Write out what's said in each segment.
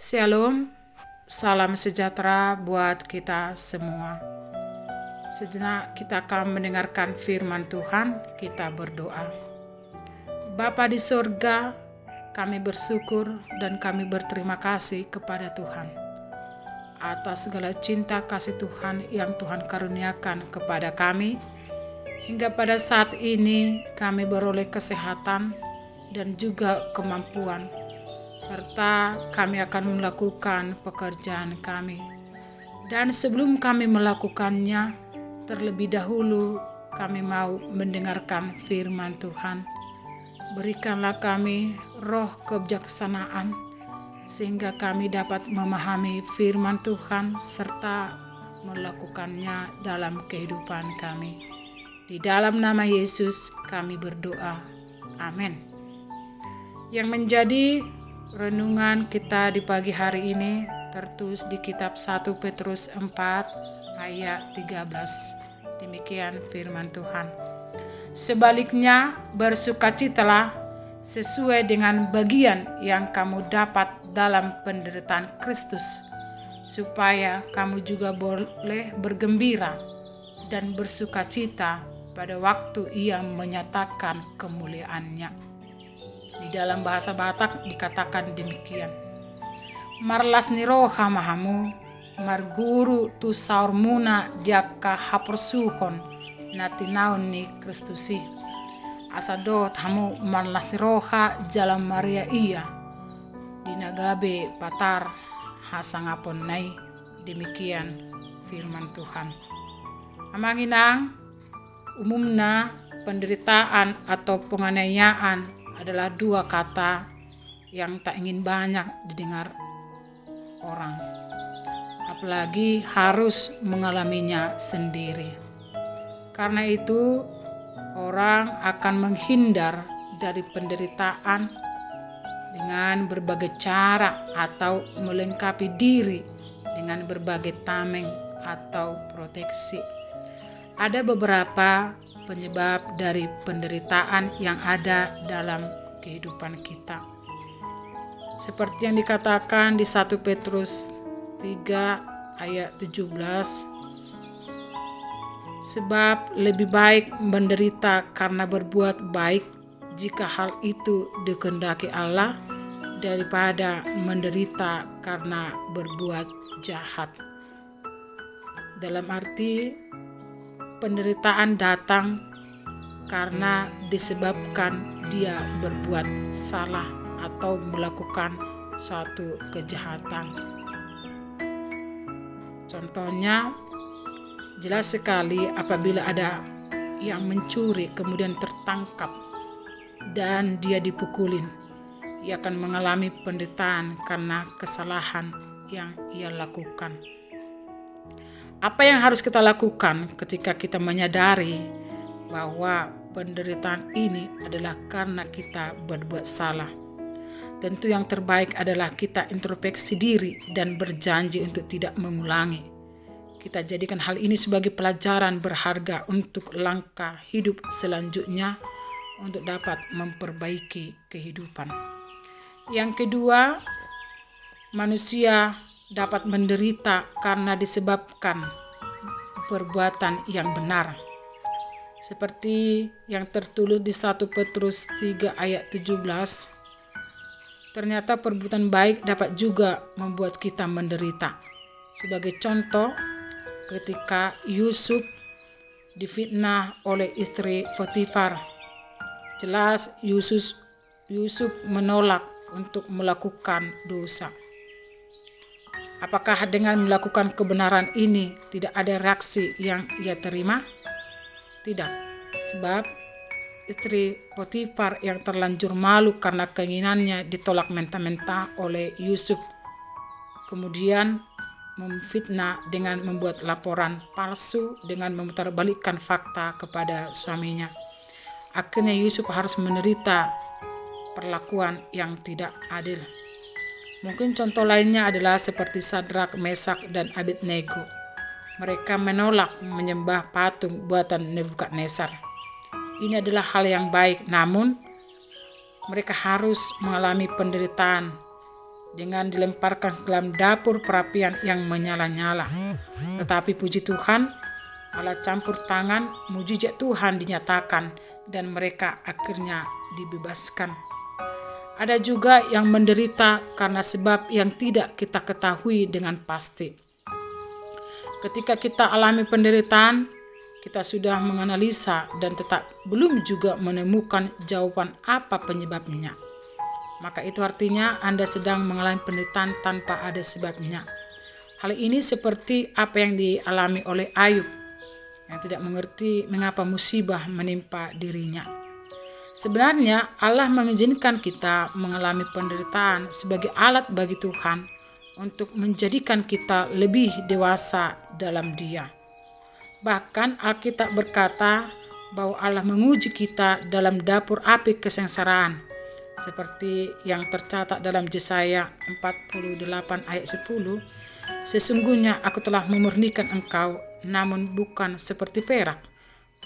Shalom, salam sejahtera buat kita semua. Sejenak kita akan mendengarkan firman Tuhan, kita berdoa. Bapa di surga, kami bersyukur dan kami berterima kasih kepada Tuhan atas segala cinta kasih Tuhan yang Tuhan karuniakan kepada kami. Hingga pada saat ini kami beroleh kesehatan dan juga kemampuan, serta kami akan melakukan pekerjaan kami. Dan sebelum kami melakukannya, terlebih dahulu kami mau mendengarkan firman Tuhan. Berikanlah kami roh kebijaksanaan, sehingga kami dapat memahami firman Tuhan serta melakukannya dalam kehidupan kami. Di dalam nama Yesus kami berdoa. Amin. Yang menjadi renungan kita di pagi hari ini tertulis di kitab 1 Petrus 4 ayat 13. Demikian firman Tuhan. Sebaliknya bersukacitalah sesuai dengan bagian yang kamu dapat dalam penderitaan Kristus, supaya kamu juga boleh bergembira dan bersukacita pada waktu Ia menyatakan kemuliaannya. Di dalam bahasa Batak dikatakan demikian. Marlas ni roha mahamu, marguru tu saurmuna diaka hapersuhon natinaun ni Kristusi. Asadot hamu marlas roha jalan Maria iya, dinagabe patar hasangapon nai. Demikian firman Tuhan. Amanginang, umumnya penderitaan atau penganiayaan adalah dua kata yang tak ingin banyak didengar orang, apalagi harus mengalaminya sendiri. Karena itu, orang akan menghindar dari penderitaan dengan berbagai cara atau melengkapi diri dengan berbagai tameng atau proteksi. Ada beberapa penyebab dari penderitaan yang ada dalam kehidupan kita. Seperti yang dikatakan di 1 Petrus 3 ayat 17. Sebab lebih baik menderita karena berbuat baik jika hal itu dikehendaki Allah, daripada menderita karena berbuat jahat. Dalam arti penderitaan datang karena disebabkan dia berbuat salah atau melakukan suatu kejahatan. Contohnya, jelas sekali apabila ada yang mencuri kemudian tertangkap dan dia dipukulin, ia akan mengalami penderitaan karena kesalahan yang ia lakukan. Apa yang harus kita lakukan ketika kita menyadari bahwa penderitaan ini adalah karena kita berbuat salah? Tentu yang terbaik adalah kita introspeksi diri dan berjanji untuk tidak mengulangi. Kita jadikan hal ini sebagai pelajaran berharga untuk langkah hidup selanjutnya untuk dapat memperbaiki kehidupan. Yang kedua, manusia dapat menderita karena disebabkan perbuatan yang benar. Seperti yang tertulis di 1 Petrus 3 ayat 17. Ternyata perbuatan baik dapat juga membuat kita menderita. Sebagai contoh, ketika Yusuf difitnah oleh istri Potifar, jelas Yusuf menolak untuk melakukan dosa. Apakah dengan melakukan kebenaran ini tidak ada reaksi yang ia terima? Tidak, sebab istri Potifar yang terlanjur malu karena keinginannya ditolak mentah-mentah oleh Yusuf, kemudian memfitnah dengan membuat laporan palsu dengan memutarbalikkan fakta kepada suaminya. Akhirnya Yusuf harus menderita perlakuan yang tidak adil. Mungkin contoh lainnya adalah seperti Sadrak, Mesak, dan Abednego. Mereka menolak menyembah patung buatan Nebukadnezar. Ini adalah hal yang baik, namun mereka harus mengalami penderitaan dengan dilemparkan ke dalam dapur perapian yang menyala-nyala. Tetapi puji Tuhan, Allah campur tangan, mujizat Tuhan dinyatakan dan mereka akhirnya dibebaskan. Ada juga yang menderita karena sebab yang tidak kita ketahui dengan pasti. Ketika kita alami penderitaan, kita sudah menganalisa dan tetap belum juga menemukan jawaban apa penyebabnya. Maka itu artinya Anda sedang mengalami penderitaan tanpa ada sebabnya. Hal ini seperti apa yang dialami oleh Ayub yang tidak mengerti mengapa musibah menimpa dirinya. Sebenarnya Allah mengizinkan kita mengalami penderitaan sebagai alat bagi Tuhan untuk menjadikan kita lebih dewasa dalam Dia. Bahkan Alkitab berkata bahwa Allah menguji kita dalam dapur api kesengsaraan, seperti yang tercatat dalam Yesaya 48 ayat 10, sesungguhnya aku telah memurnikan engkau, namun bukan seperti perak,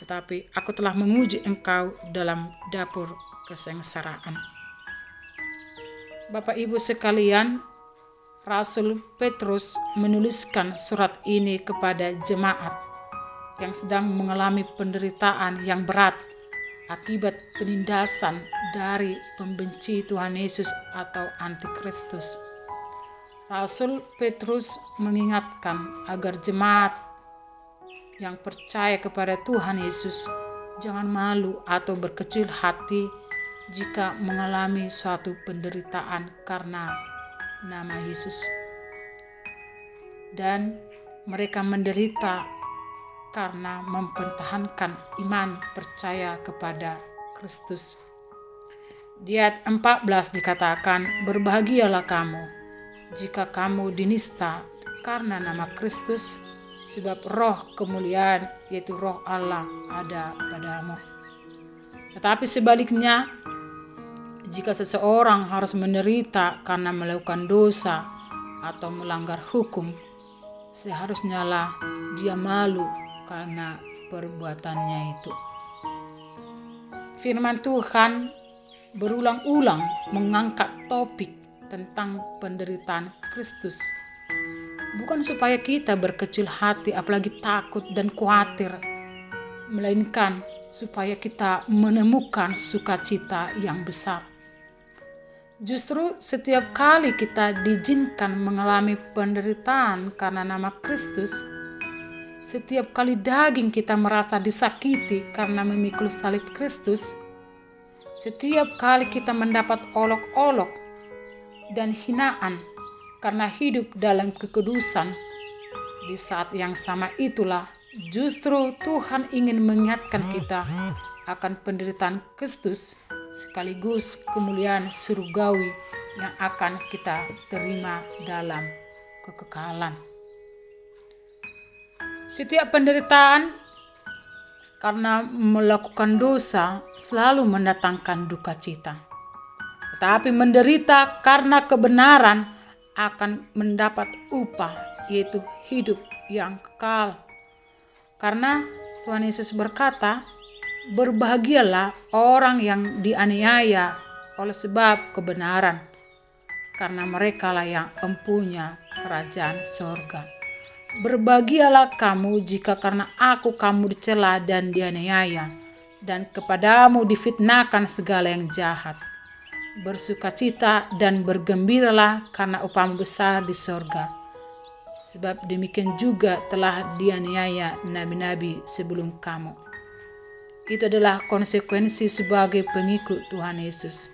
tetapi aku telah menguji engkau dalam dapur kesengsaraan. Bapak Ibu sekalian, Rasul Petrus menuliskan surat ini kepada jemaat yang sedang mengalami penderitaan yang berat akibat penindasan dari pembenci Tuhan Yesus atau antikristus. Rasul Petrus mengingatkan agar jemaat yang percaya kepada Tuhan Yesus jangan malu atau berkecil hati jika mengalami suatu penderitaan karena nama Yesus. Dan mereka menderita karena mempertahankan iman percaya kepada Kristus. Di ayat 14 dikatakan, berbahagialah kamu jika kamu dinista karena nama Kristus, sebab roh kemuliaan yaitu roh Allah ada padamu. Tetapi sebaliknya, jika seseorang harus menderita karena melakukan dosa atau melanggar hukum, seharusnya lah dia malu karena perbuatannya itu. Firman Tuhan berulang-ulang mengangkat topik tentang penderitaan Kristus. Bukan supaya kita berkecil hati apalagi takut dan khawatir, melainkan supaya kita menemukan sukacita yang besar. Justru setiap kali kita diizinkan mengalami penderitaan karena nama Kristus, setiap kali daging kita merasa disakiti karena memikul salib Kristus, setiap kali kita mendapat olok-olok dan hinaan karena hidup dalam kekudusan, di saat yang sama itulah justru Tuhan ingin mengingatkan kita akan penderitaan Kristus sekaligus kemuliaan surgawi yang akan kita terima dalam kekekalan. Setiap penderitaan karena melakukan dosa selalu mendatangkan duka cita. Tetapi menderita karena kebenaran akan mendapat upah, yaitu hidup yang kekal. Karena Tuhan Yesus berkata, berbahagialah orang yang dianiaya oleh sebab kebenaran, karena merekalah yang empunya kerajaan sorga. Berbahagialah kamu jika karena aku kamu dicela dan dianiaya, dan kepadamu difitnahkan segala yang jahat. Bersukacita dan bergembiralah karena upahmu besar di sorga. Sebab demikian juga telah dianiaya nabi-nabi sebelum kamu. Itu adalah konsekuensi sebagai pengikut Tuhan Yesus.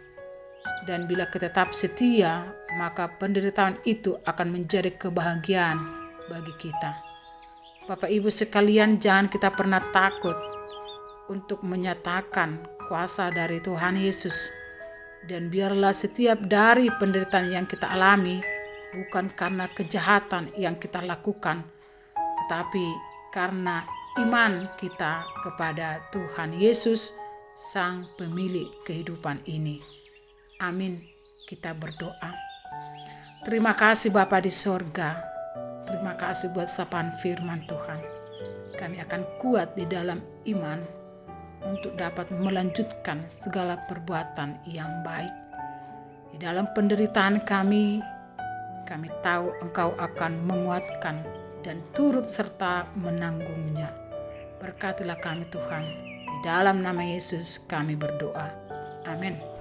Dan bila kita tetap setia, maka penderitaan itu akan menjadi kebahagiaan bagi kita. Bapak Ibu sekalian, jangan kita pernah takut untuk menyatakan kuasa dari Tuhan Yesus. Dan biarlah setiap dari penderitaan yang kita alami bukan karena kejahatan yang kita lakukan, tetapi karena iman kita kepada Tuhan Yesus, Sang Pemilik kehidupan ini. Amin. Kita berdoa. Terima kasih Bapa di sorga. Terima kasih buat sapaan firman Tuhan. Kami akan kuat di dalam iman untuk dapat melanjutkan segala perbuatan yang baik. Di dalam penderitaan kami, Kami tahu Engkau akan menguatkan dan turut serta menanggungnya. Berkatilah kami Tuhan. Di dalam nama Yesus kami berdoa. Amin.